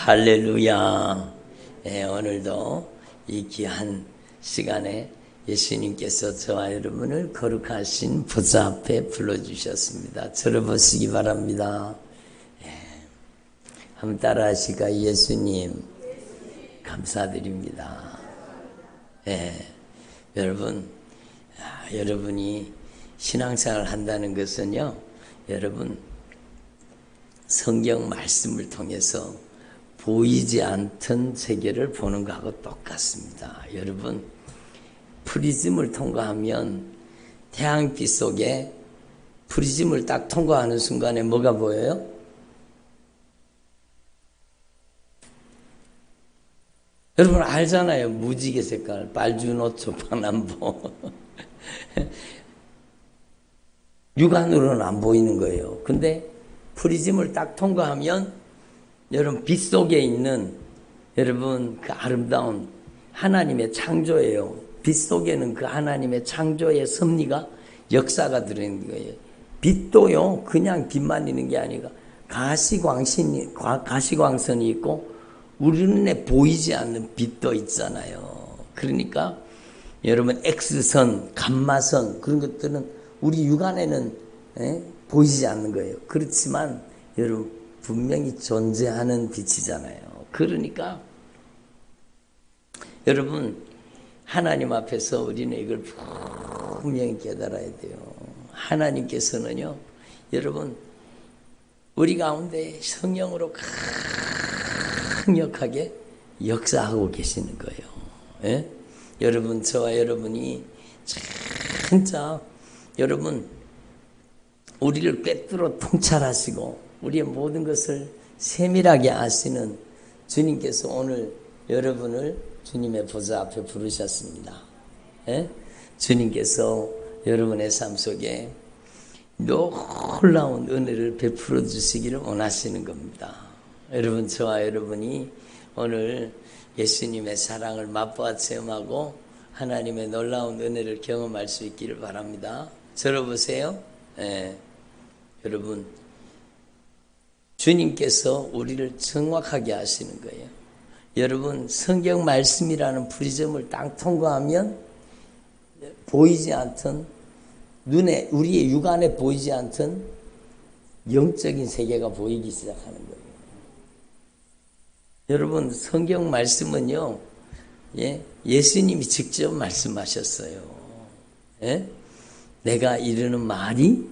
할렐루야. 오늘도 이 귀한 시간에 예수님께서 저와 여러분을 거룩하신 보좌 앞에 불러주셨습니다. 들어보시기 바랍니다. 한번 따라 하실까? 예수님 감사드립니다. 여러분이 신앙생활을 한다는 것은요, 여러분 성경 말씀을 통해서 보이지 않던 세계를 보는 것하고 똑같습니다. 여러분, 프리즘을 통과하면 태양빛 속에 프리즘을 딱 통과하는 순간에 뭐가 보여요? 여러분 알잖아요. 무지개 색깔, 빨주노초, 파남보. 육안으로는 안 보이는 거예요. 근데 프리즘을 딱 통과하면 여러분 빛 속에 있는 여러분 그 아름다운 하나님의 창조예요. 빛 속에는 그 하나님의 창조의 섭리가 역사가 들어있는 거예요. 빛도요 그냥 빛만 있는 게 아니라 가시광선이 있고 우리 눈에 보이지 않는 빛도 있잖아요. 그러니까 여러분 X선, 감마선 그런 것들은 우리 육안에는 보이지 않는 거예요. 그렇지만 여러분 분명히 존재하는 빛이잖아요. 그러니까 여러분 하나님 앞에서 우리는 이걸 분명히 깨달아야 돼요. 하나님께서는요, 여러분 우리 가운데 성령으로 강력하게 역사하고 계시는 거예요. 여러분, 저와 여러분이 진짜 여러분 우리를 꿰뚫어 통찰하시고 우리의 모든 것을 세밀하게 아시는 주님께서 오늘 여러분을 주님의 보좌 앞에 부르셨습니다. 주님께서 여러분의 삶 속에 놀라운 은혜를 베풀어 주시기를 원하시는 겁니다. 여러분, 저와 여러분이 오늘 예수님의 사랑을 맛보아 체험하고 하나님의 놀라운 은혜를 경험할 수 있기를 바랍니다. 들어보세요. 여러분, 주님께서 우리를 정확하게 하시는 거예요. 여러분, 성경 말씀이라는 프리즘을 딱 통과하면 보이지 않던 눈에, 우리의 육안에 보이지 않던 영적인 세계가 보이기 시작하는 거예요. 여러분, 성경 말씀은요, 예수님이 직접 말씀하셨어요. 내가 이르는 말이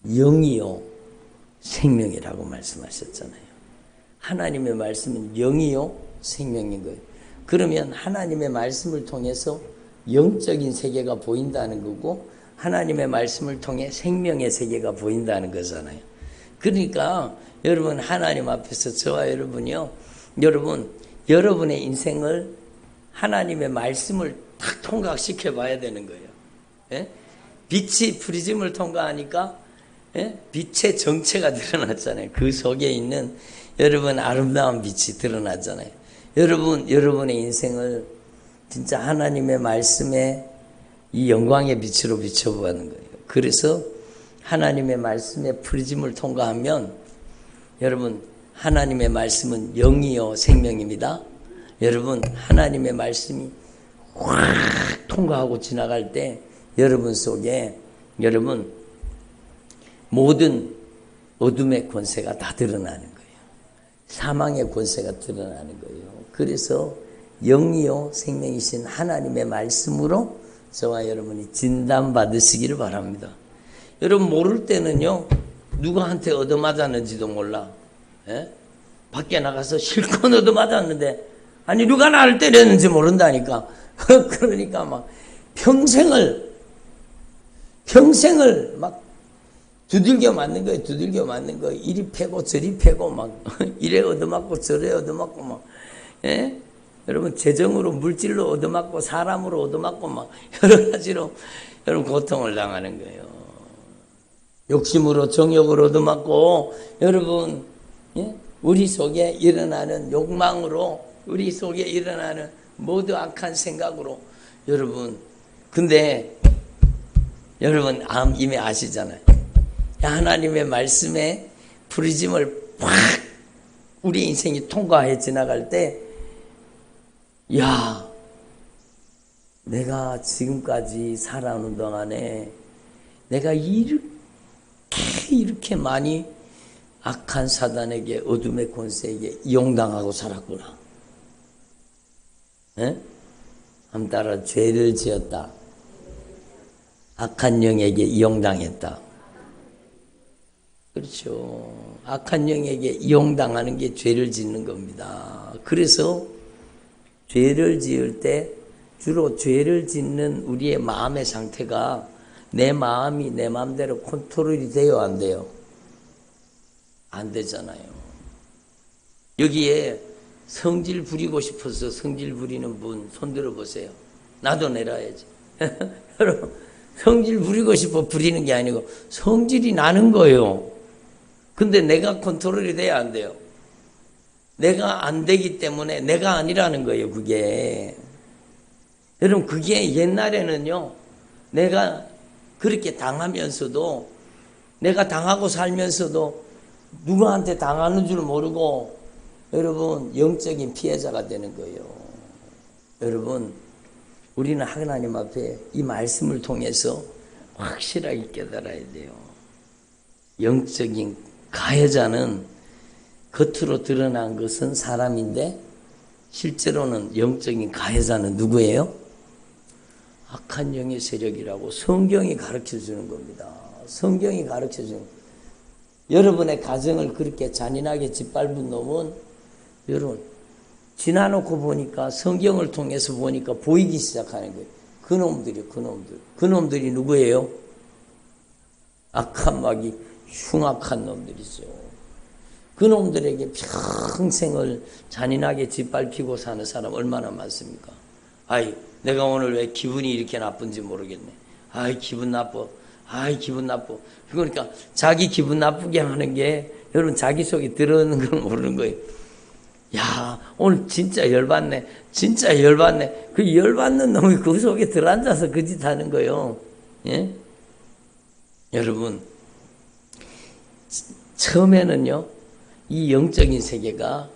영이요 생명이라고 말씀하셨잖아요. 하나님의 말씀은 영이요 생명인 거예요. 그러면 하나님의 말씀을 통해서 영적인 세계가 보인다는 거고 하나님의 말씀을 통해 생명의 세계가 보인다는 거잖아요. 그러니까 여러분 하나님 앞에서 저와 여러분이요, 여러분의 인생을 하나님의 말씀을 딱 통과시켜 봐야 되는 거예요. 빛이 프리즘을 통과하니까 빛의 정체가 드러났잖아요. 그 속에 있는 여러분 아름다운 빛이 드러났잖아요. 여러분의 인생을 진짜 하나님의 말씀에 이 영광의 빛으로 비춰보는 거예요. 그래서 하나님의 말씀의 프리즘을 통과하면 여러분 하나님의 말씀은 영이요 생명입니다. 여러분 하나님의 말씀이 확 통과하고 지나갈 때 여러분 속에 여러분 모든 어둠의 권세가 다 드러나는 거예요. 사망의 권세가 드러나는 거예요. 그래서 영이요 생명이신 하나님의 말씀으로 저와 여러분이 진단받으시기를 바랍니다. 여러분 모를 때는요, 누구한테 얻어맞았는지도 몰라. 밖에 나가서 실컷 얻어맞았는데 아니 누가 나를 때렸는지 모른다니까. 그러니까 막 평생을 막 두들겨 맞는 거예요. 두들겨 맞는 거. 이리 패고 저리 패고 막 이래 얻어맞고 저래 얻어맞고 막 여러분 재정으로 물질로 얻어맞고 사람으로 얻어맞고 막 여러 가지로 여러분 고통을 당하는 거예요. 욕심으로 정욕으로 얻어맞고 여러분 우리 속에 일어나는 욕망으로 우리 속에 일어나는 모두 악한 생각으로 여러분 근데 여러분 이미 아시잖아요. 하나님의 말씀에 프리즘을 팍 우리 인생이 통과해 지나갈 때, 야, 내가 지금까지 살아오는 동안에 내가 이렇게 많이 악한 사단에게, 어둠의 권세에게 이용당하고 살았구나. 에? 한 따라 죄를 지었다. 악한 영에게 이용당했다. 그렇죠. 악한 영에게 이용당하는 게 죄를 짓는 겁니다. 그래서 죄를 지을 때 주로 죄를 짓는 우리의 마음의 상태가 내 마음이 내 마음대로 컨트롤이 돼요, 안 돼요? 안 되잖아요. 여기에 성질 부리고 싶어서 성질 부리는 분 손 들어보세요. 나도 내려야지. 여러분, 성질 부리고 싶어 부리는 게 아니고 성질이 나는 거예요. 근데 내가 컨트롤이 돼야 안 돼요. 내가 안 되기 때문에 내가 아니라는 거예요, 그게. 여러분, 그게 옛날에는요, 내가 그렇게 당하면서도, 내가 당하고 살면서도 누구한테 당하는 줄 모르고, 여러분, 영적인 피해자가 되는 거예요. 여러분, 우리는 하나님 앞에 이 말씀을 통해서 확실하게 깨달아야 돼요. 영적인 가해자는 겉으로 드러난 것은 사람인데 실제로는 영적인 가해자는 누구예요? 악한 영의 세력이라고 성경이 가르쳐주는 겁니다. 성경이 가르쳐주는 겁니다. 여러분의 가정을 그렇게 잔인하게 짓밟은 놈은 여러분 지나놓고 보니까 성경을 통해서 보니까 보이기 시작하는 거예요. 그놈들이 누구예요? 악한 마귀 흉악한 놈들이죠. 그놈들에게 평생을 잔인하게 짓밟히고 사는 사람 얼마나 많습니까? 아이, 내가 오늘 왜 기분이 이렇게 나쁜지 모르겠네. 아이, 기분 나빠. 그러니까 자기 기분 나쁘게 하는 게 여러분 자기 속에 들어오는 걸 모르는 거예요. 야, 오늘 진짜 열받네. 그 열받는 놈이 그 속에 들어앉아서 그 짓 하는 거예요. 예? 여러분, 처음에는요, 이 영적인 세계가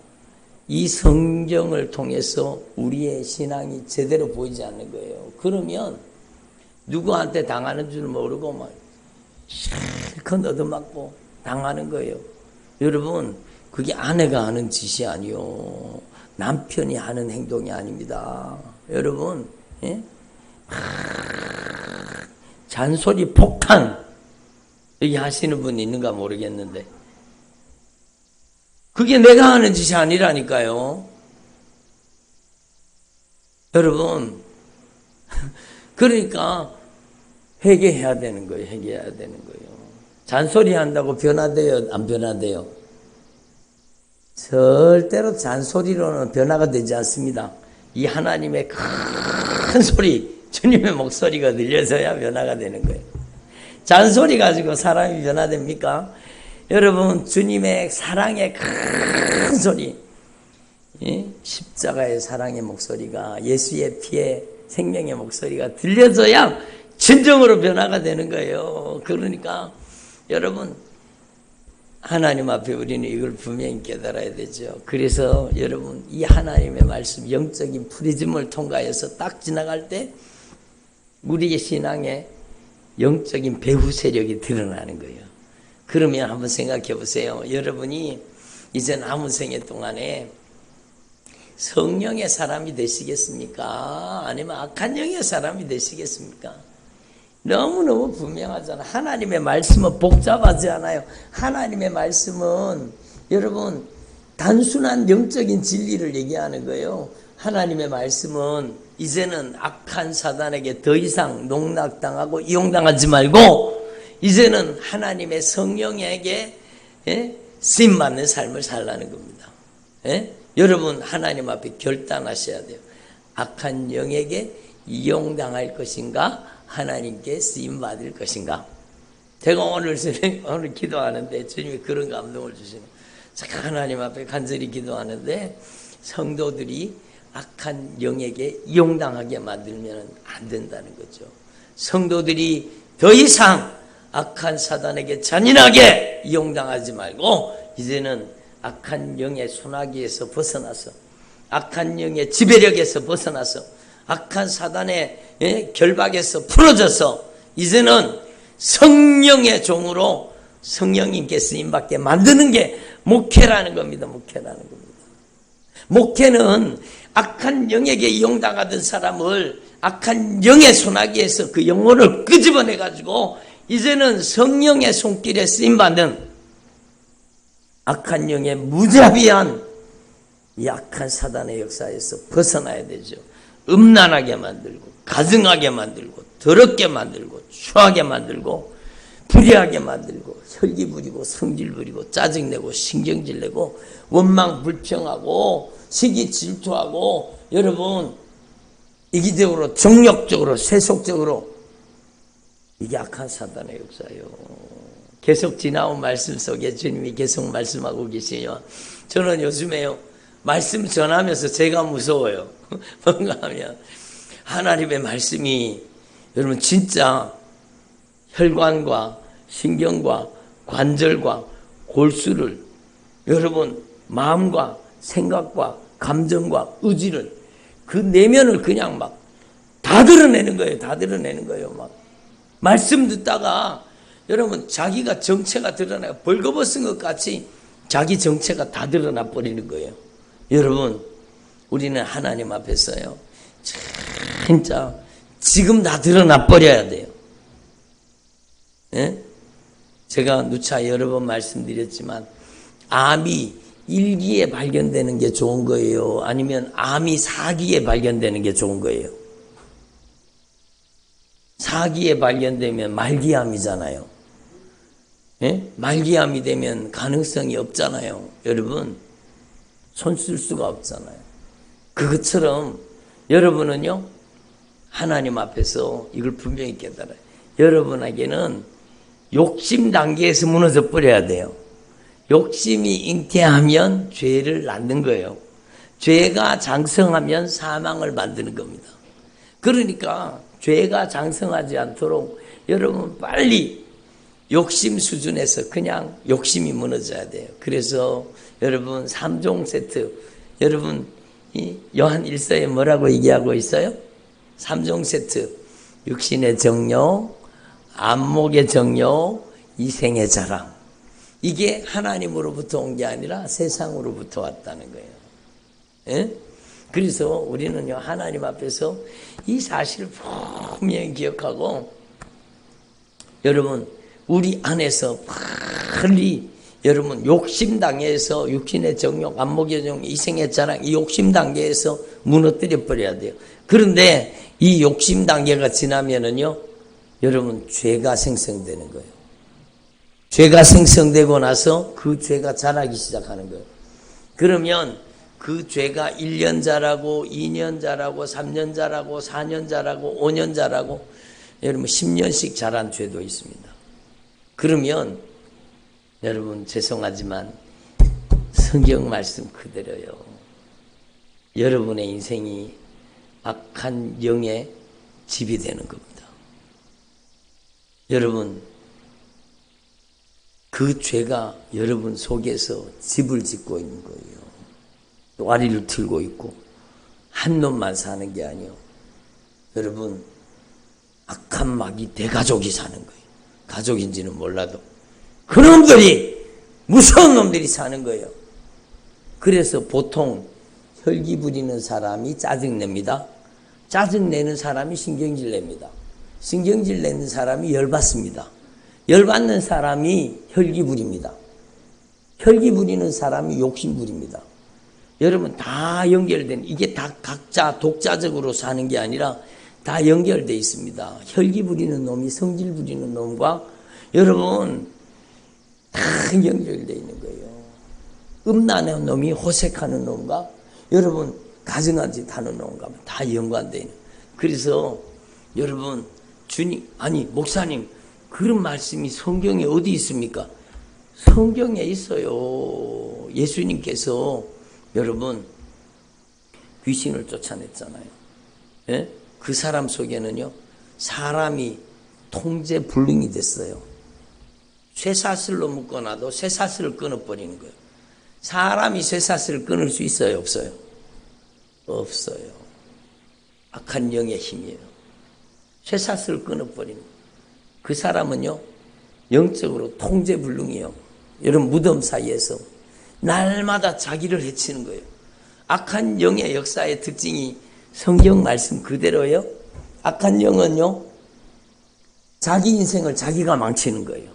이 성경을 통해서 우리의 신앙이 제대로 보이지 않는 거예요. 그러면 누구한테 당하는 줄 모르고 막 실컷 얻어맞고 당하는 거예요. 여러분, 그게 아내가 하는 짓이 아니요. 남편이 하는 행동이 아닙니다. 여러분, 예? 잔소리 폭탄 여기 하시는 분이 있는가 모르겠는데 그게 내가 하는 짓이 아니라니까요. 여러분, 그러니까 회개해야 되는 거예요. 잔소리 한다고 변화돼요? 안 변화돼요? 절대로 잔소리로는 변화가 되지 않습니다. 이 하나님의 큰 소리, 주님의 목소리가 들려져야 변화가 되는 거예요. 잔소리 가지고 사람이 변화됩니까? 여러분, 주님의 사랑의 큰 소리, 십자가의 사랑의 목소리가, 예수의 피의 생명의 목소리가 들려져야 진정으로 변화가 되는 거예요. 그러니까 여러분, 하나님 앞에 우리는 이걸 분명히 깨달아야 되죠. 그래서 여러분, 이 하나님의 말씀, 영적인 프리즘을 통과해서 딱 지나갈 때 우리의 신앙에 영적인 배후 세력이 드러나는 거예요. 그러면 한번 생각해 보세요. 여러분이 이제 남은 생애 동안에 성령의 사람이 되시겠습니까? 아니면 악한 영의 사람이 되시겠습니까? 너무너무 분명하잖아. 하나님의 말씀은 복잡하지 않아요. 하나님의 말씀은 여러분 단순한 영적인 진리를 얘기하는 거예요. 하나님의 말씀은 이제는 악한 사단에게 더 이상 농락당하고 이용당하지 말고 이제는 하나님의 성령에게 쓰임받는 삶을 살라는 겁니다. 여러분 하나님 앞에 결단하셔야 돼요. 악한 영에게 이용당할 것인가 하나님께 쓰임받을 것인가. 제가 오늘 기도하는데 주님이 그런 감동을 주시는 제가 하나님 앞에 간절히 기도하는데 성도들이 악한 영에게 이용당하게 만들면 안 된다는 거죠. 성도들이 더 이상 악한 사단에게 잔인하게 이용당하지 말고 이제는 악한 영의 소나기에서 벗어나서 악한 영의 지배력에서 벗어나서 악한 사단의 결박에서 풀어져서 이제는 성령의 종으로 성령님께 쓰임받게 만드는 게 목회라는 겁니다. 목회라는 겁니다. 목회는 악한 영에게 이용당하던 사람을 악한 영의 소나기에서 그 영혼을 끄집어내가지고 이제는 성령의 손길에 쓰임받는 악한 영의 무자비한 이 악한 사단의 역사에서 벗어나야 되죠. 음란하게 만들고 가증하게 만들고 더럽게 만들고 추하게 만들고 불의하게 만들고 혈기 부리고 성질 부리고 짜증내고 신경질 내고 원망 불평하고 시기 질투하고 여러분 이기적으로 정력적으로 세속적으로 이게 악한 사단의 역사예요. 계속 지나온 말씀 속에 주님이 계속 말씀하고 계시요. 저는 요즘에요 말씀 전하면서 제가 무서워요. 뭔가 하면 하나님의 말씀이 여러분 진짜 혈관과 신경과 관절과 골수를 여러분 마음과 생각과 감정과 의지를 그 내면을 그냥 막 다 드러내는 거예요. 다 드러내는 거예요. 막 말씀 듣다가 여러분 자기가 정체가 드러나요. 벌거벗은 것 같이 자기 정체가 다 드러나 버리는 거예요. 여러분 우리는 하나님 앞에서요 진짜 지금 다 드러나 버려야 돼요. 예? 제가 누차 여러 번 말씀드렸지만 암이 1기에 발견되는 게 좋은 거예요? 아니면 암이 4기에 발견되는 게 좋은 거예요? 4기에 발견되면 말기암이잖아요. 예? 말기암이 되면 가능성이 없잖아요. 여러분 손 쓸 수가 없잖아요. 그것처럼 여러분은요 하나님 앞에서 이걸 분명히 깨달아요. 여러분에게는 욕심 단계에서 무너져 버려야 돼요. 욕심이 잉태하면 죄를 낳는 거예요. 죄가 장성하면 사망을 만드는 겁니다. 그러니까 죄가 장성하지 않도록 여러분 빨리 욕심 수준에서 그냥 욕심이 무너져야 돼요. 그래서 여러분 3종 세트 여러분 이 요한 1서에 뭐라고 얘기하고 있어요? 3종 세트 육신의 정욕 안목의 정욕 이생의 자랑 이게 하나님으로부터 온 게 아니라 세상으로부터 왔다는 거예요. 예? 그래서 우리는요 하나님 앞에서 이 사실을 분명히 기억하고 여러분 우리 안에서 빨리 여러분 욕심 단계에서 육신의 정욕 안목의 정욕 이생의 자랑 이 욕심 단계에서 무너뜨려 버려야 돼요. 그런데 이 욕심 단계가 지나면은요 여러분 죄가 생성되는 거예요. 죄가 생성되고 나서 그 죄가 자라기 시작하는 거예요. 그러면 그 죄가 1년 자라고 2년 자라고 3년 자라고 4년 자라고 5년 자라고 여러분 10년씩 자란 죄도 있습니다. 그러면 여러분 죄송하지만 성경 말씀 그대로요. 여러분의 인생이 악한 영의 집이 되는 겁니다. 여러분 그 죄가 여러분 속에서 집을 짓고 있는 거예요. 와리를 틀고 있고 한 놈만 사는 게 아니요. 여러분 악한 마귀 대가족이 사는 거예요. 가족인지는 몰라도 그놈들이 무서운 놈들이 사는 거예요. 그래서 보통 혈기 부리는 사람이 짜증냅니다. 짜증내는 사람이 신경질 냅니다. 신경질 내는 사람이 열받습니다. 열받는 사람이 혈기 부립니다. 혈기 부리는 사람이 욕심 부립니다. 여러분 다 연결된 이게 다 각자 독자적으로 사는 게 아니라 다 연결되어 있습니다. 혈기 부리는 놈이 성질 부리는 놈과 여러분 다 연결되어 있는 거예요. 음란한 놈이 호색하는 놈과 여러분 가증한 짓 하는 놈과 다 연관되어 있는. 그래서 여러분 주님 아니 목사님 그런 말씀이 성경에 어디 있습니까? 성경에 있어요. 예수님께서 여러분 귀신을 쫓아냈잖아요. 예? 그 사람 속에는요 사람이 통제 불능이 됐어요. 쇠사슬로 묶어놔도 쇠사슬을 끊어버리는 거예요. 사람이 쇠사슬을 끊을 수 있어요, 없어요? 없어요. 악한 영의 힘이에요. 쇠사슬을 끊어버리는 그 사람은요, 영적으로 통제불능이에요. 여러분, 무덤 사이에서 날마다 자기를 해치는 거예요. 악한 영의 역사의 특징이 성경 말씀 그대로예요. 악한 영은요, 자기 인생을 자기가 망치는 거예요.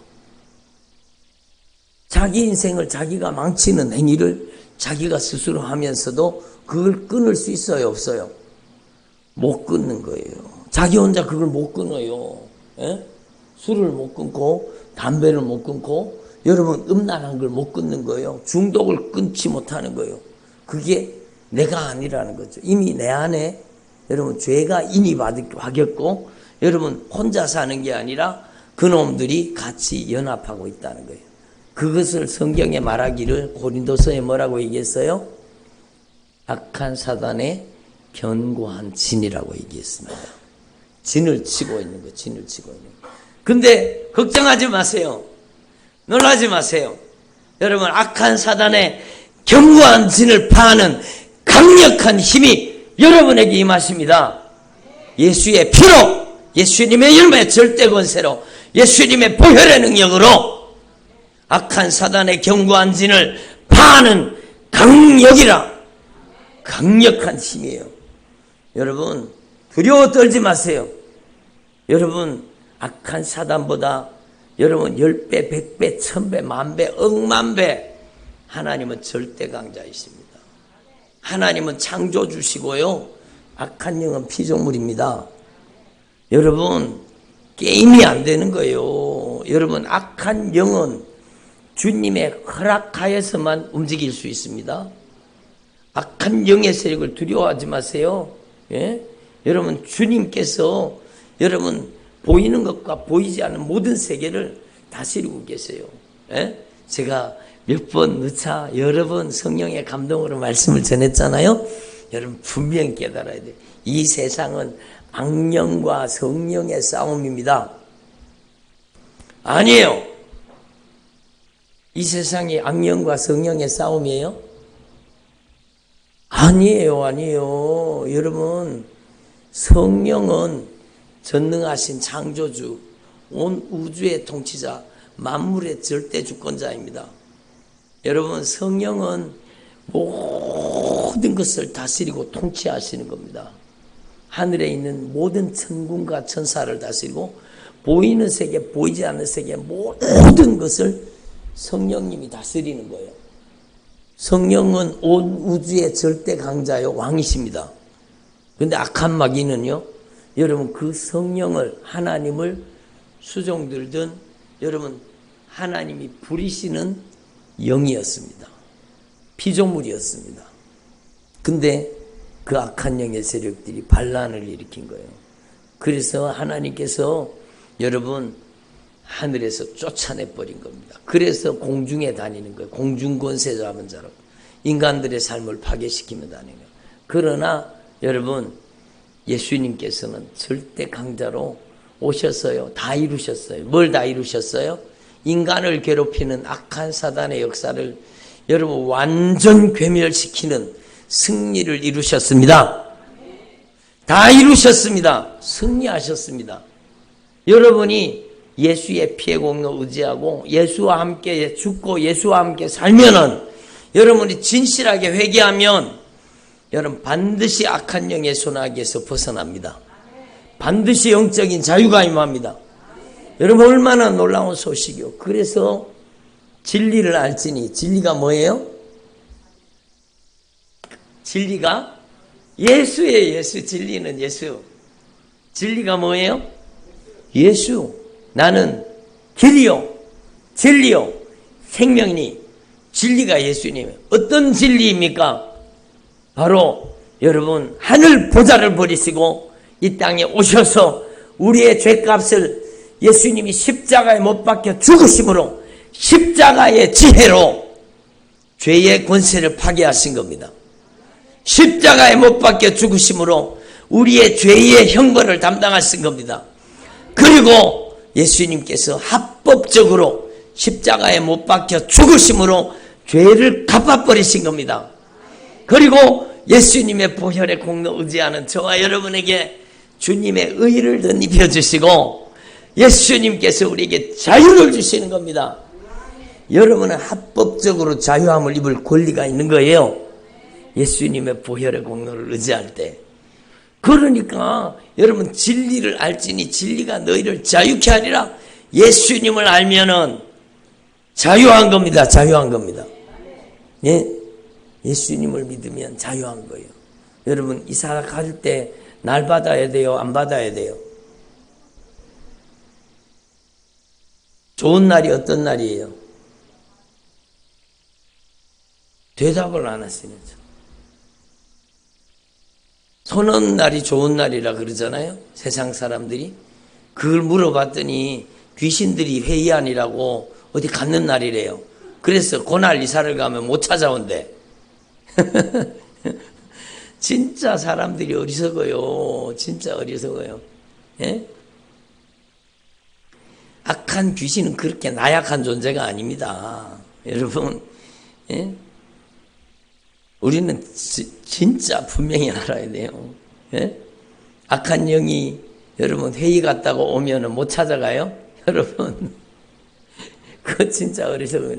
자기 인생을 자기가 망치는 행위를 자기가 스스로 하면서도 그걸 끊을 수 있어요, 없어요? 못 끊는 거예요. 자기 혼자 그걸 못 끊어요. 예? 술을 못 끊고 담배를 못 끊고 여러분 음란한 걸 못 끊는 거예요. 중독을 끊지 못하는 거예요. 그게 내가 아니라는 거죠. 이미 내 안에 여러분 죄가 인이 박였고 여러분 혼자 사는 게 아니라 그놈들이 같이 연합하고 있다는 거예요. 그것을 성경에 말하기를 고린도서에 뭐라고 얘기했어요? 악한 사단의 견고한 진이라고 얘기했습니다. 진을 치고 있는 거, 진을 치고 있는 거. 근데 걱정하지 마세요. 놀라지 마세요. 여러분, 악한 사단의 견고한 진을 파하는 강력한 힘이 여러분에게 임하십니다. 예수의 피로, 예수님의 열매 절대 권세로, 예수님의 보혈의 능력으로 악한 사단의 견고한 진을 파하는 강력이라, 강력한 힘이에요. 여러분, 두려워 떨지 마세요. 여러분, 악한 사단보다 여러분 10배, 100배, 1000배, 만배, 억만배 하나님은 절대 강자이십니다. 하나님은 창조주시고요. 악한 영은 피조물입니다. 여러분, 게임이 안 되는 거예요. 여러분, 악한 영은 주님의 허락하여서만 움직일 수 있습니다. 악한 영의 세력을 두려워하지 마세요. 예? 여러분, 주님께서 여러분 보이는 것과 보이지 않는 모든 세계를 다스리고 계세요. 예? 제가 몇 번 누차 여러 번 성령의 감동으로 말씀을 전했잖아요. 여러분 분명히 깨달아야 돼요. 이 세상은 악령과 성령의 싸움입니다. 아니에요. 이 세상이 악령과 성령의 싸움이에요? 아니에요, 아니에요. 여러분, 성령은 전능하신 창조주, 온 우주의 통치자, 만물의 절대 주권자입니다. 여러분, 성령은 모든 것을 다스리고 통치하시는 겁니다. 하늘에 있는 모든 천군과 천사를 다스리고 보이는 세계, 보이지 않는 세계 모든 것을 성령님이 다스리는 거예요. 성령은 온 우주의 절대 강자요, 왕이십니다. 그런데 악한 마귀는요, 여러분 그 성령을, 하나님을 수종들던 여러분 하나님이 부리시는 영이었습니다. 피조물이었습니다. 근데 그 악한 영의 세력들이 반란을 일으킨 거예요. 그래서 하나님께서 여러분 하늘에서 쫓아내버린 겁니다. 그래서 공중에 다니는 거예요. 공중권세 잡은 자로 인간들의 삶을 파괴시키며 다니는 거예요. 그러나 여러분 예수님께서는 절대 강자로 오셨어요. 다 이루셨어요. 뭘 다 이루셨어요? 인간을 괴롭히는 악한 사단의 역사를 여러분 완전 괴멸시키는 승리를 이루셨습니다. 다 이루셨습니다. 승리하셨습니다. 여러분이 예수의 피의 공로 의지하고 예수와 함께 죽고 예수와 함께 살면은 여러분이 진실하게 회개하면 여러분 반드시 악한 영의 손아귀에서 벗어납니다. 반드시 영적인 자유가 임합니다. 여러분 얼마나 놀라운 소식이요. 그래서 진리를 알지니, 진리가 뭐예요? 진리가 예수예요. 예수. 진리는 예수. 진리가 뭐예요? 예수. 나는 길이요 진리요 생명이니 진리가 예수님이에요. 어떤 진리입니까? 바로 여러분 하늘 보좌를 버리시고 이 땅에 오셔서 우리의 죄값을 예수님이 십자가에 못 박혀 죽으심으로 십자가의 지혜로 죄의 권세를 파괴하신 겁니다. 십자가에 못 박혀 죽으심으로 우리의 죄의 형벌을 담당하신 겁니다. 그리고 예수님께서 합법적으로 십자가에 못 박혀 죽으심으로 죄를 갚아버리신 겁니다. 그리고 예수님의 보혈의 공로 의지하는 저와 여러분에게 주님의 의를 덧입혀 주시고 예수님께서 우리에게 자유를 주시는 겁니다. 여러분은 합법적으로 자유함을 입을 권리가 있는 거예요. 예수님의 보혈의 공로를 의지할 때. 그러니까 여러분 진리를 알지니 진리가 너희를 자유케 하리라. 예수님을 알면은 자유한 겁니다. 자유한 겁니다. 예? 예수님을 믿으면 자유한 거예요. 여러분 이사 갈 때 날 받아야 돼요? 안 받아야 돼요? 좋은 날이 어떤 날이에요? 대답을 안 하시는 죠. 손 얻는 날이 좋은 날이라 그러잖아요. 세상 사람들이. 그걸 물어봤더니 귀신들이 회의하니라고 어디 갔는 날이래요. 그래서 그날 이사를 가면 못 찾아온대. 진짜 사람들이 어리석어요. 진짜 어리석어요. 예? 악한 귀신은 그렇게 나약한 존재가 아닙니다. 여러분, 예? 우리는 진짜 분명히 알아야 돼요. 예? 악한 영이 여러분 회의 갔다고 오면은 못 찾아가요? 여러분, 그거 진짜 어리석어요.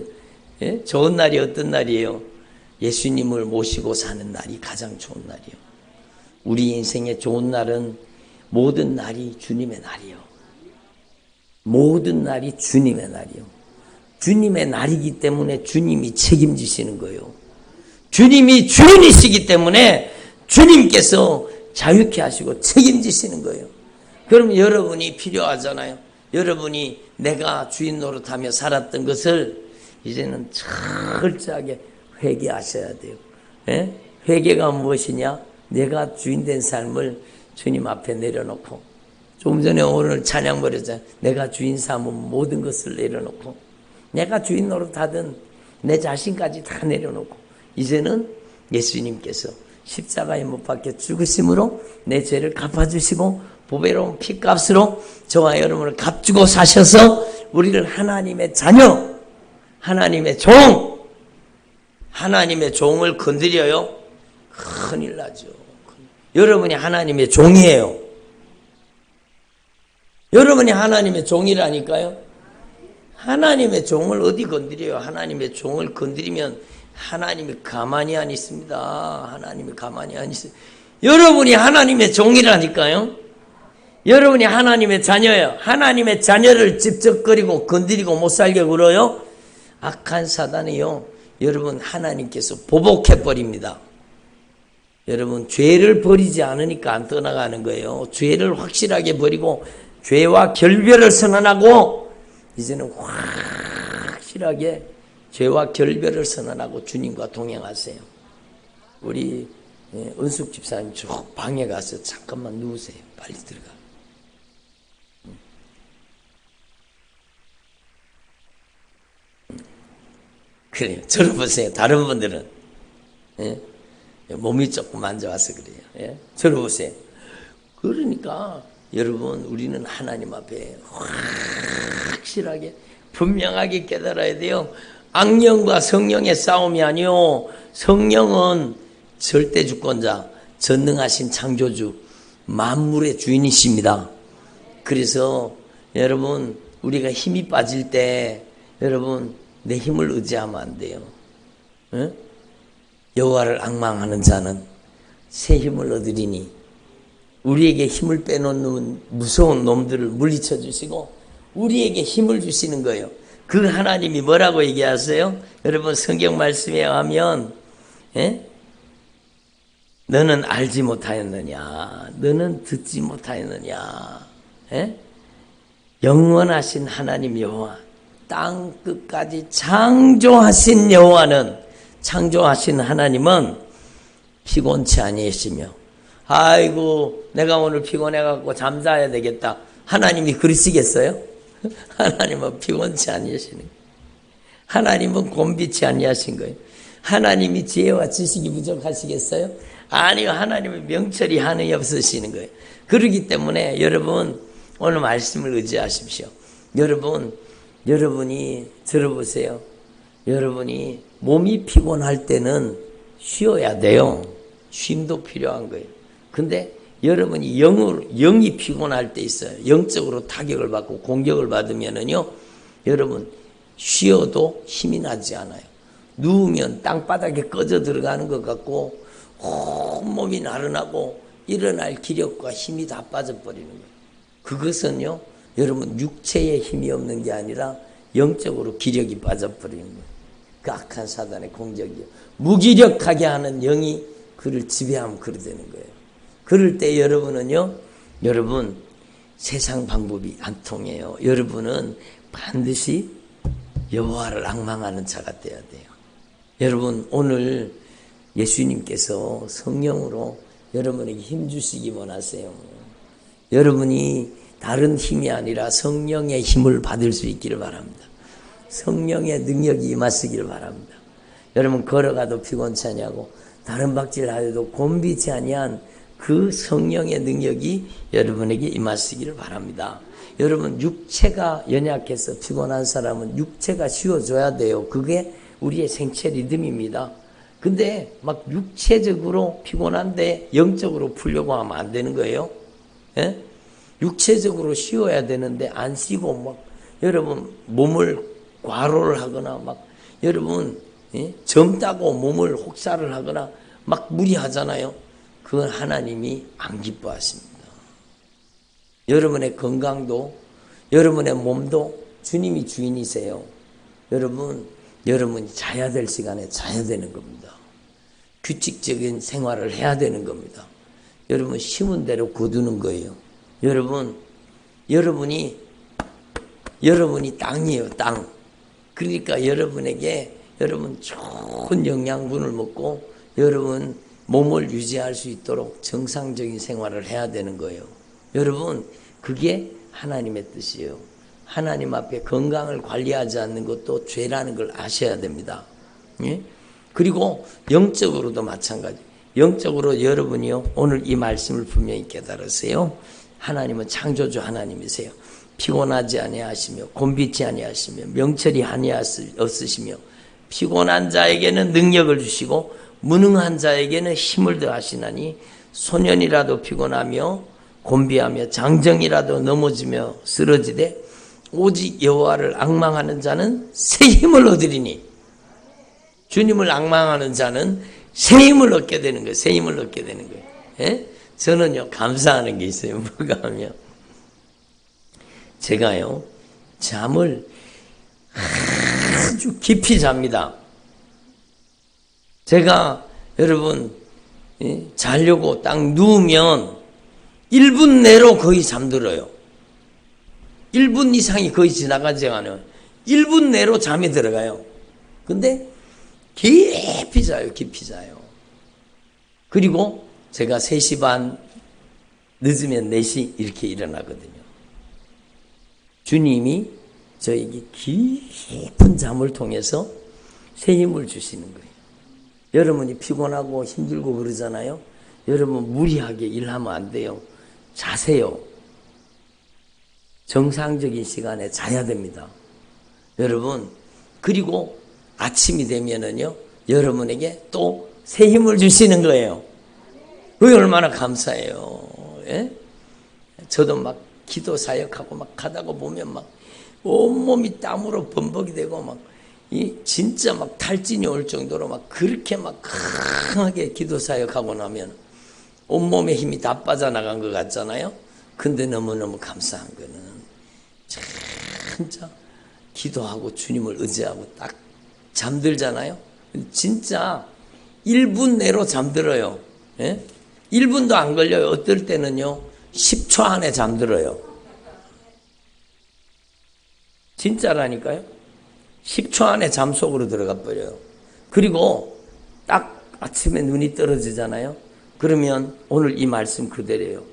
예? 좋은 날이 어떤 날이에요? 예수님을 모시고 사는 날이 가장 좋은 날이요. 우리 인생의 좋은 날은 모든 날이 주님의 날이요. 모든 날이 주님의 날이요. 주님의 날이기 때문에 주님이 책임지시는 거예요. 주님이 주인이시기 때문에 주님께서 자유케 하시고 책임지시는 거예요. 그럼 여러분이 필요하잖아요. 여러분이 내가 주인 노릇하며 살았던 것을 이제는 철저하게 회개하셔야 돼요. 예? 회개가 무엇이냐? 내가 주인 된 삶을 주님 앞에 내려놓고, 조금 전에 오늘 찬양 버렸잖아요. 내가 주인 삼은 모든 것을 내려놓고, 내가 주인 노릇하던 내 자신까지 다 내려놓고, 이제는 예수님께서 십자가에 못 박혀 죽으심으로 내 죄를 갚아주시고 보배로운 피값으로 저와 여러분을 값주고 사셔서 우리를 하나님의 자녀, 하나님의 종, 하나님의 종을 건드려요? 큰일 나죠. 여러분이 하나님의 종이에요. 여러분이 하나님의 종이라니까요. 하나님의 종을 어디 건드려요? 하나님의 종을 건드리면 하나님이 가만히 안 있습니다. 하나님이 가만히 안 있어요. 여러분이 하나님의 종이라니까요. 여러분이 하나님의 자녀예요. 하나님의 자녀를 찝쩍거리고 건드리고 못 살게 굴어요? 악한 사단이요. 여러분 하나님께서 보복해버립니다. 여러분 죄를 버리지 않으니까 안 떠나가는 거예요. 죄를 확실하게 버리고 죄와 결별을 선언하고 이제는 확실하게 죄와 결별을 선언하고 주님과 동행하세요. 우리 은숙 집사님 저 방에 가서 잠깐만 누우세요. 빨리 들어가. 그래요. 저를 보세요. 다른 분들은 예? 몸이 조금 안 좋아서 그래요. 예? 저를 보세요. 그러니까 여러분 우리는 하나님 앞에 확실하게 분명하게 깨달아야 돼요. 악령과 성령의 싸움이 아니요. 성령은 절대 주권자, 전능하신 창조주, 만물의 주인이십니다. 그래서 여러분 우리가 힘이 빠질 때 여러분 내 힘을 의지하면 안 돼요. 응? 여호와를 앙망하는 자는 새 힘을 얻으리니 우리에게 힘을 빼놓는 무서운 놈들을 물리쳐 주시고 우리에게 힘을 주시는 거예요. 그 하나님이 뭐라고 얘기하세요? 여러분 성경 말씀에 의하면 너는 알지 못하였느냐? 너는 듣지 못하였느냐? 영원하신 하나님 여호와 땅 끝까지 창조하신 여호와는 창조하신 하나님은 피곤치 아니하시며 아이고 내가 오늘 피곤해갖고 잠자야 되겠다. 하나님이 그러시겠어요? 하나님은 피곤치 아니하시는 거예요. 하나님은 곤비치 아니하신 거예요. 하나님이 지혜와 지식이 부족하시겠어요? 아니요. 하나님은 명철이 한이 없으시는 거예요. 그렇기 때문에 여러분 오늘 말씀을 의지하십시오. 여러분이 들어보세요. 여러분이 몸이 피곤할 때는 쉬어야 돼요. 쉼도 필요한 거예요. 근데 여러분이 영이 피곤할 때 있어요. 영적으로 타격을 받고 공격을 받으면은요, 여러분 쉬어도 힘이 나지 않아요. 누우면 땅바닥에 꺼져 들어가는 것 같고 온몸이 나른하고 일어날 기력과 힘이 다 빠져버리는 거예요. 그것은요, 여러분 육체에 힘이 없는 게 아니라 영적으로 기력이 빠져버리는 거예요. 그 악한 사단의 공격이요. 무기력하게 하는 영이 그를 지배하면 그래 되는 거예요. 그럴 때 여러분은요, 여러분 세상 방법이 안 통해요. 여러분은 반드시 여호와를 앙망하는 자가 돼야 돼요. 여러분 오늘 예수님께서 성령으로 여러분에게 힘 주시기 원하세요. 여러분이 다른 힘이 아니라 성령의 힘을 받을 수 있기를 바랍니다. 성령의 능력이 임하시기를 바랍니다. 여러분 걸어가도 피곤치 아니하고 다른 박질 하여도 곤비치 아니한 그 성령의 능력이 여러분에게 임하시기를 바랍니다. 여러분 육체가 연약해서 피곤한 사람은 육체가 쉬어줘야 돼요. 그게 우리의 생체 리듬입니다. 근데 막 육체적으로 피곤한데 영적으로 풀려고 하면 안 되는 거예요. 예? 육체적으로 쉬어야 되는데 안 쉬고 막 여러분 몸을 과로를 하거나 막 여러분 젊다고 몸을 혹사를 하거나 막 무리하잖아요. 그건 하나님이 안 기뻐하십니다. 여러분의 건강도 여러분의 몸도 주님이 주인이세요. 여러분이 자야 될 시간에 자야 되는 겁니다. 규칙적인 생활을 해야 되는 겁니다. 여러분 심은 대로 거두는 거예요. 여러분이 땅이에요. 땅. 그러니까 여러분에게 여러분 좋은 영양분을 먹고 여러분 몸을 유지할 수 있도록 정상적인 생활을 해야 되는 거예요. 여러분 그게 하나님의 뜻이에요. 하나님 앞에 건강을 관리하지 않는 것도 죄라는 걸 아셔야 됩니다. 예? 그리고 영적으로도 마찬가지. 영적으로 여러분이요 오늘 이 말씀을 분명히 깨달으세요. 하나님은 창조주 하나님이세요. 피곤하지 아니하시며 곤비치 아니하시며 명철이 없으시며 피곤한 자에게는 능력을 주시고 무능한 자에게는 힘을 더하시나니 소년이라도 피곤하며 곤비하며 장정이라도 넘어지며 쓰러지되 오직 여호와를 앙망하는 자는 새 힘을 얻으리니 주님을 앙망하는 자는 새 힘을 얻게 되는 거예요. 새 힘을 얻게 되는 거예요. 예? 저는요 감사하는 게 있어요. 뭐가 하면 제가요 잠을 아주 깊이 잡니다. 제가 여러분 자려고 딱 누우면 1분 내로 거의 잠들어요. 1분 이상이 거의 지나가지 않아요. 1분 내로 잠이 들어가요. 근데 깊이 자요. 깊이 자요. 그리고 제가 3시 반 늦으면 4시 이렇게 일어나거든요. 주님이 저에게 깊은 잠을 통해서 새 힘을 주시는 거예요. 여러분이 피곤하고 힘들고 그러잖아요. 여러분 무리하게 일하면 안 돼요. 자세요. 정상적인 시간에 자야 됩니다. 여러분 그리고 아침이 되면은요 여러분에게 또 새 힘을 주시는 거예요. 그게 얼마나 감사해요. 예? 저도 막 기도 사역하고 막 가다가 보면 막 온몸이 땀으로 범벅이 되고 막 진짜 막 탈진이 올 정도로 막 그렇게 막 강하게 기도 사역하고 나면 온몸에 힘이 다 빠져나간 것 같잖아요. 근데 너무너무 감사한 거는 진짜 기도하고 주님을 의지하고 딱 잠들잖아요. 진짜 1분 내로 잠들어요. 예? 1분도 안 걸려요. 어떨 때는요 10초 안에 잠들어요. 진짜라니까요. 10초 안에 잠 속으로 들어가 버려요. 그리고 딱 아침에 눈이 떨어지잖아요. 그러면 오늘 이 말씀 그대로예요.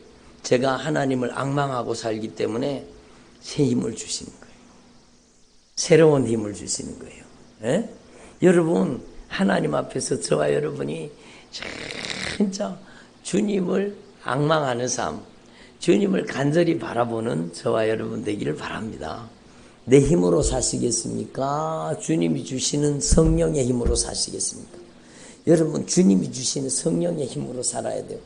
제가 하나님을 앙망하고 살기 때문에 새 힘을 주시는 거예요. 새로운 힘을 주시는 거예요. 예? 여러분 하나님 앞에서 저와 여러분이 진짜 주님을 앙망하는 삶, 주님을 간절히 바라보는 저와 여러분 되기를 바랍니다. 내 힘으로 사시겠습니까? 주님이 주시는 성령의 힘으로 사시겠습니까? 여러분, 주님이 주시는 성령의 힘으로 살아야 돼요.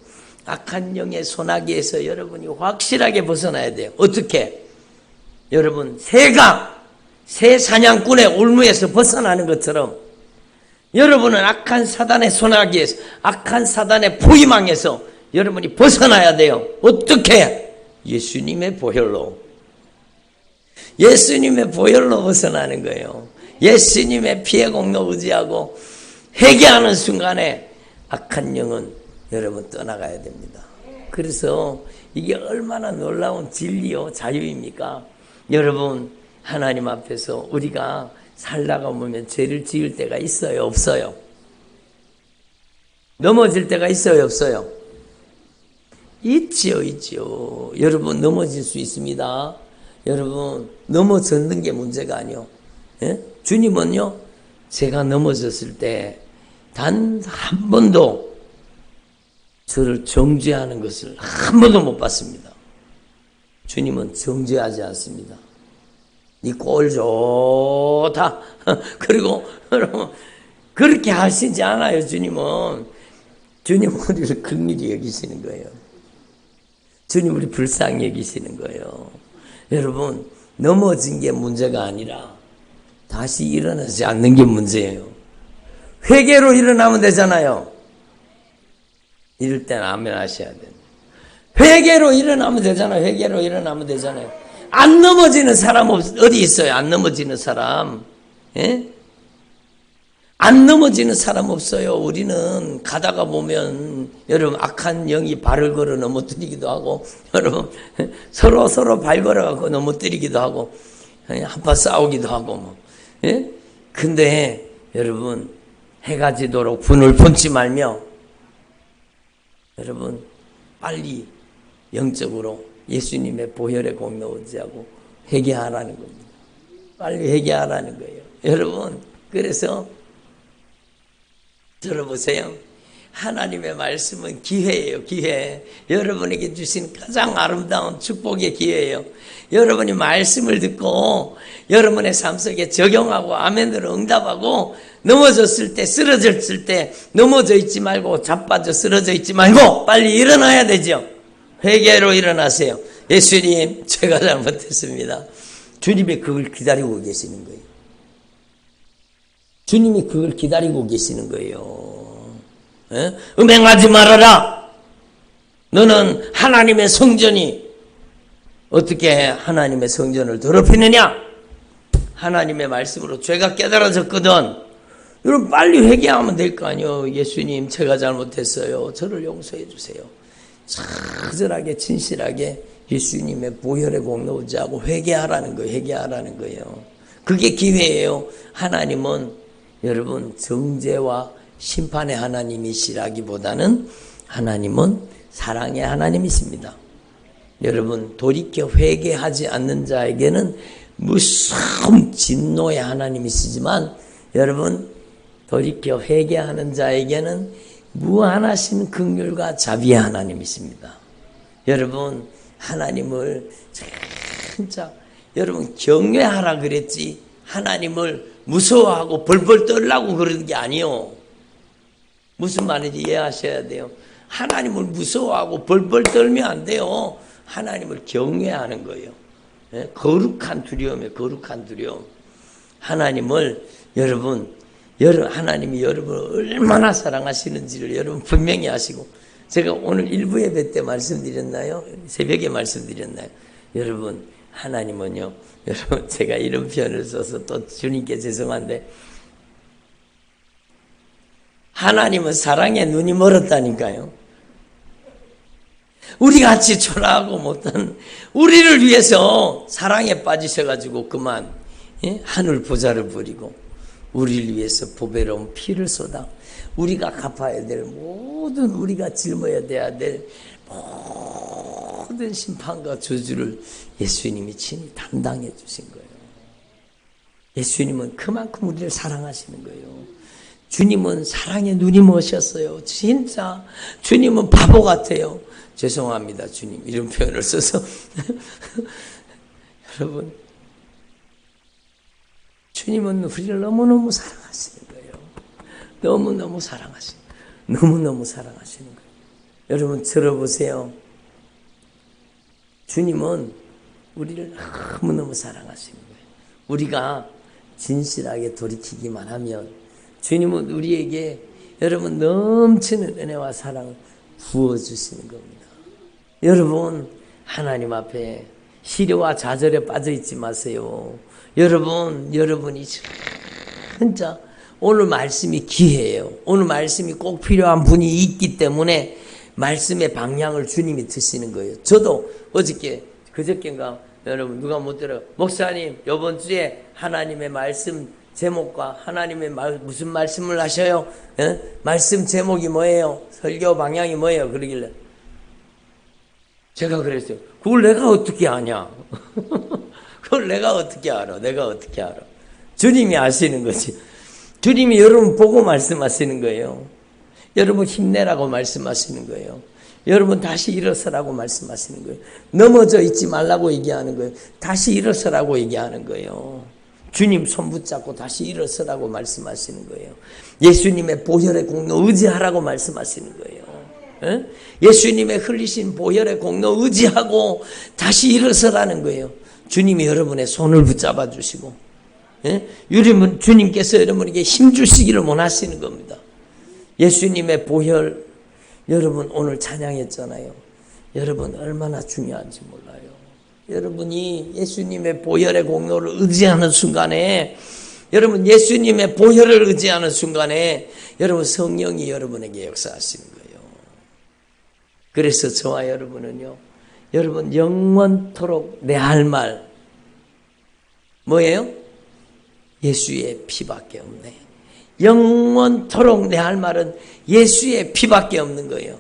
악한 영의 소나기에서 여러분이 확실하게 벗어나야 돼요. 어떻게? 여러분, 새 사냥꾼의 올무에서 벗어나는 것처럼 여러분은 악한 사단의 소나기에서, 악한 사단의 포위망에서 여러분이 벗어나야 돼요. 어떻게? 예수님의 보혈로. 예수님의 보혈로 벗어나는 거예요. 예수님의 피의 공로 의지하고 회개하는 순간에 악한 영은 여러분 떠나가야 됩니다. 그래서 이게 얼마나 놀라운 진리요 자유입니까? 여러분, 하나님 앞에서 우리가 살다가 보면 죄를 지을 때가 있어요, 없어요? 넘어질 때가 있어요, 없어요? 있지요. 여러분, 넘어질 수 있습니다. 여러분, 넘어졌는 게 문제가 아니요. 예? 주님은요, 제가 넘어졌을 때 단 한 번도 저를 정죄하는 것을 한 번도 못 봤습니다. 주님은 정죄하지 않습니다. 네 꼴 좋다. 그리고 여러분, 그렇게 하시지 않아요. 주님은 우리를 긍휼히 여기시는 거예요. 주님 우리 불쌍히 여기시는 거예요. 여러분, 넘어진 게 문제가 아니라 다시 일어나지 않는 게 문제예요. 회개로 일어나면 되잖아요. 이럴 땐 아멘 하셔야 돼요. 회개로 일어나면 되잖아요. 회개로 일어나면 되잖아요. 안 넘어지는 사람 어디 있어요? 안 넘어지는 사람. 예? 안 넘어지는 사람 없어요. 우리는 가다가 보면 여러분 악한 영이 발을 걸어 넘어뜨리기도 하고 여러분 서로 발 걸어갖고 넘어뜨리기도 하고 한판 싸우기도 하고 뭐. 예? 근데 여러분 해가 지도록 분을 품지 말며 여러분 빨리 영적으로 예수님의 보혈의 공로 의지하고 회개하라는 겁니다. 빨리 회개하라는 거예요. 여러분, 그래서 들어보세요. 하나님의 말씀은 기회예요. 기회. 여러분에게 주신 가장 아름다운 축복의 기회예요. 여러분이 말씀을 듣고 여러분의 삶 속에 적용하고 아멘으로 응답하고 넘어졌을 때, 쓰러졌을 때 넘어져 있지 말고 자빠져 쓰러져 있지 말고 빨리 일어나야 되죠. 회개로 일어나세요. 예수님, 제가 잘못했습니다. 주님이 그걸 기다리고 계시는 거예요. 주님이 그걸 기다리고 계시는 거예요. 에? 음행하지 말아라. 너는 하나님의 성전이 어떻게 하나님의 성전을 더럽히느냐? 하나님의 말씀으로 죄가 깨달아졌거든. 여러분 빨리 회개하면 될 거 아니에요. 예수님, 제가 잘못했어요. 저를 용서해 주세요. 처절하게 진실하게 예수님의 보혈의 공로 의지하고 회개하라는 거예요. 회개하라는 거예요. 그게 기회예요. 하나님은 여러분 정죄와 심판의 하나님이시라기보다는 하나님은 사랑의 하나님이십니다. 여러분 돌이켜 회개하지 않는 자에게는 무서운 진노의 하나님이시지만 여러분 돌이켜 회개하는 자에게는 무한하신 긍휼과 자비의 하나님이십니다. 여러분 하나님을 진짜 여러분 경외하라 그랬지 하나님을 무서워하고 벌벌 떨라고 그러는 게 아니요. 무슨 말인지 이해하셔야 돼요. 하나님을 무서워하고 벌벌 떨면 안 돼요. 하나님을 경외하는 거예요. 거룩한 두려움이에요. 거룩한 두려움. 하나님을 하나님이 여러분을 얼마나 사랑하시는지를 여러분 분명히 아시고 제가 오늘 일부 예배 때 말씀드렸나요? 새벽에 말씀드렸나요? 여러분 하나님은요. 여러분 제가 이런 표현을 써서 또 주님께 죄송한데 하나님은 사랑에 눈이 멀었다니까요. 우리같이 초라하고 못한 우리를 위해서 사랑에 빠지셔가지고 그만 하늘 보좌를 부리고 우리를 위해서 보배로운 피를 쏟아 우리가 갚아야 될 모든 우리가 짊어야 돼야 될 모든 심판과 저주를 예수님이 친히 담당해 주신 거예요. 예수님은 그만큼 우리를 사랑하시는 거예요. 주님은 사랑의 눈이 머셨어요. 진짜 주님은 바보 같아요. 죄송합니다 주님 이런 표현을 써서 여러분 주님은 우리를 너무너무 사랑하시는 거예요. 너무너무 사랑하시는 거예요. 너무너무 사랑하시는 거예요. 여러분 들어보세요. 주님은 우리를 너무너무 사랑하시는 거예요. 우리가 진실하게 돌이키기만 하면 주님은 우리에게 여러분 넘치는 은혜와 사랑을 부어주시는 겁니다. 여러분 하나님 앞에 시려와 좌절에 빠져있지 마세요. 여러분이 진짜 오늘 말씀이 기회예요. 오늘 말씀이 꼭 필요한 분이 있기 때문에 말씀의 방향을 주님이 드시는 거예요. 저도 그저께인가 여러분 누가 못 들어요. 목사님 이번 주에 하나님의 말씀 제목과 하나님의 무슨 말씀을 하셔요? 말씀 제목이 뭐예요? 설교 방향이 뭐예요? 그러길래 제가 그랬어요. 그걸 내가 어떻게 아냐? 그걸 내가 어떻게 알아? 주님이 아시는 거지. 주님이 여러분 보고 말씀하시는 거예요. 여러분 힘내라고 말씀하시는 거예요. 여러분 다시 일어서라고 말씀하시는 거예요. 넘어져 있지 말라고 얘기하는 거예요. 다시 일어서라고 얘기하는 거예요. 주님 손 붙잡고 다시 일어서라고 말씀하시는 거예요. 예수님의 보혈의 공로 의지하라고 말씀하시는 거예요. 예수님의 흘리신 보혈의 공로 의지하고 다시 일어서라는 거예요. 주님이 여러분의 손을 붙잡아 주시고 주님께서 여러분에게 힘 주시기를 원하시는 겁니다. 예수님의 보혈 여러분 오늘 찬양했잖아요. 여러분 얼마나 중요한지 몰라요. 여러분이 예수님의 보혈의 공로를 의지하는 순간에 여러분 예수님의 보혈을 의지하는 순간에 여러분 성령이 여러분에게 역사하시는 거예요. 그래서 저와 여러분은요. 여러분 영원토록 내 할 말 뭐예요? 예수의 피밖에 없네. 영원토록 내 할 말은 예수의 피밖에 없는 거예요.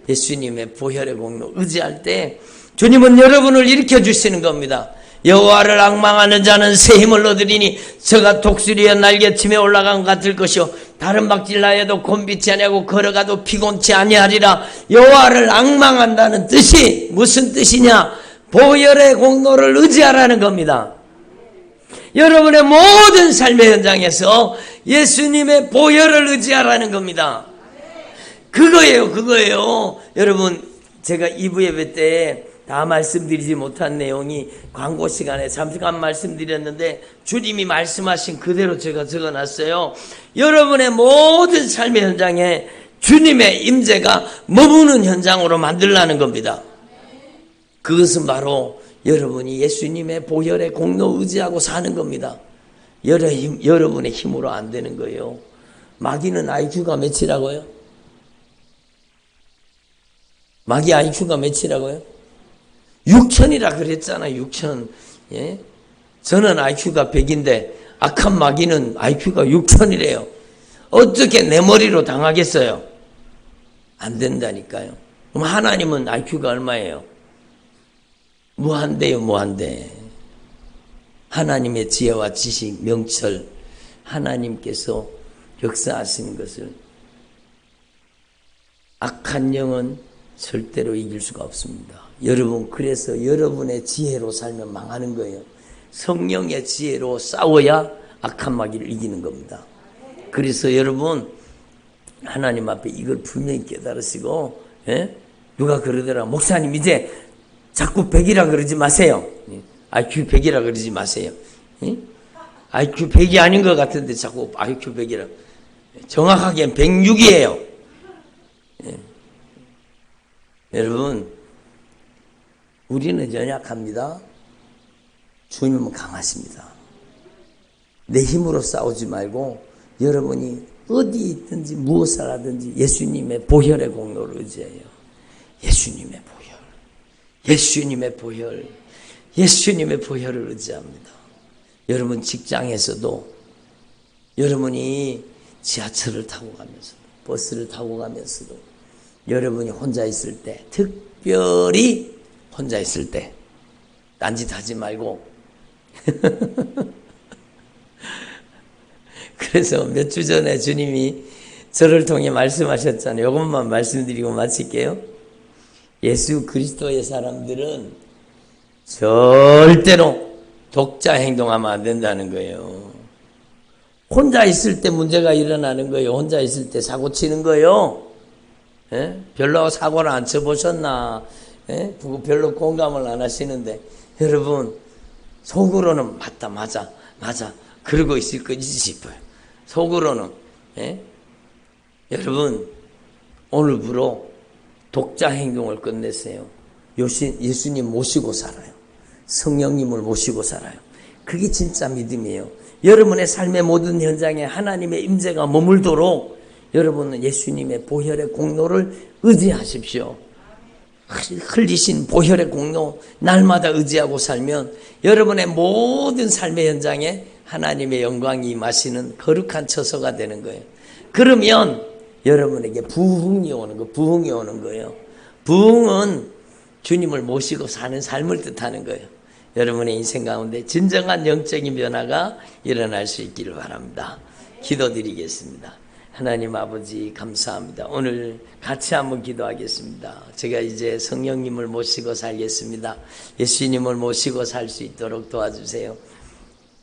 예수님의 보혈의 공로 의지할 때 주님은 여러분을 일으켜 주시는 겁니다. 여호와를 앙망하는 자는 새 힘을 얻으리니 저가 독수리의 날개침에 올라간 것 같을 것이요 다른 박질나에도 곤비치 아니하고 걸어가도 피곤치 아니하리라. 여호와를 앙망한다는 뜻이 무슨 뜻이냐? 보혈의 공로를 의지하라는 겁니다. 여러분의 모든 삶의 현장에서 예수님의 보혈을 의지하라는 겁니다. 그거예요. 여러분 제가 2부 예배 때 다 말씀드리지 못한 내용이 광고 시간에 잠깐 말씀드렸는데 주님이 말씀하신 그대로 제가 적어놨어요. 여러분의 모든 삶의 현장에 주님의 임재가 머무는 현장으로 만들라는 겁니다. 그것은 바로 여러분이 예수님의 보혈의 공로 의지하고 사는 겁니다. 여러분의 힘으로 안 되는 거예요. 마귀는 IQ가 몇이라고요? 마귀 IQ가 몇이라고요? 6천이라 그랬잖아요. 6천. 예? 저는 IQ가 100인데 악한 마귀는 IQ가 6천이래요. 어떻게 내 머리로 당하겠어요? 안 된다니까요. 그럼 하나님은 IQ가 얼마예요? 무한대요. 무한대. 하나님의 지혜와 지식, 명철, 하나님께서 역사하시는 것을 악한 영은 절대로 이길 수가 없습니다. 여러분 그래서 여러분의 지혜로 살면 망하는 거예요. 성령의 지혜로 싸워야 악한 마귀를 이기는 겁니다. 그래서 여러분 하나님 앞에 이걸 분명히 깨달으시고 누가 그러더라. 목사님 이제 자꾸 100이라 그러지 마세요. IQ 100이라 그러지 마세요. IQ 100이 아닌 것 같은데 자꾸 IQ 100이라. 정확하게는 106이에요. 여러분 우리는 연약합니다. 주님은 강하십니다. 내 힘으로 싸우지 말고 여러분이 어디 있든지 무엇을 하든지 예수님의 보혈의 공로를 의지해요. 예수님의 보혈을 의지합니다. 여러분 직장에서도 여러분이 지하철을 타고 가면서도 버스를 타고 가면서도 여러분이 혼자 있을 때 특별히 혼자 있을 때 딴짓하지 말고 그래서 몇 주 전에 주님이 저를 통해 말씀하셨잖아요. 이것만 말씀드리고 마칠게요. 예수 그리스도의 사람들은 절대로 독자 행동하면 안 된다는 거예요. 혼자 있을 때 문제가 일어나는 거예요. 혼자 있을 때 사고 치는 거예요. 예? 별로 사고를 안 쳐보셨나? 예? 별로 공감을 안 하시는데 여러분 속으로는 맞다 맞아 그러고 있을 거지 싶어요. 속으로는. 예? 여러분 오늘부로 독자 행동을 끝냈어요. 예수님 모시고 살아요. 성령님을 모시고 살아요. 그게 진짜 믿음이에요. 여러분의 삶의 모든 현장에 하나님의 임재가 머물도록 여러분은 예수님의 보혈의 공로를 의지하십시오. 흘리신 보혈의 공로 날마다 의지하고 살면 여러분의 모든 삶의 현장에 하나님의 영광이 임하시는 거룩한 처소가 되는 거예요. 그러면 여러분에게 부흥이 오는 거예요. 부흥은 주님을 모시고 사는 삶을 뜻하는 거예요. 여러분의 인생 가운데 진정한 영적인 변화가 일어날 수 있기를 바랍니다. 기도드리겠습니다. 하나님 아버지 감사합니다. 오늘 같이 한번 기도하겠습니다. 제가 이제 성령님을 모시고 살겠습니다. 예수님을 모시고 살 수 있도록 도와주세요.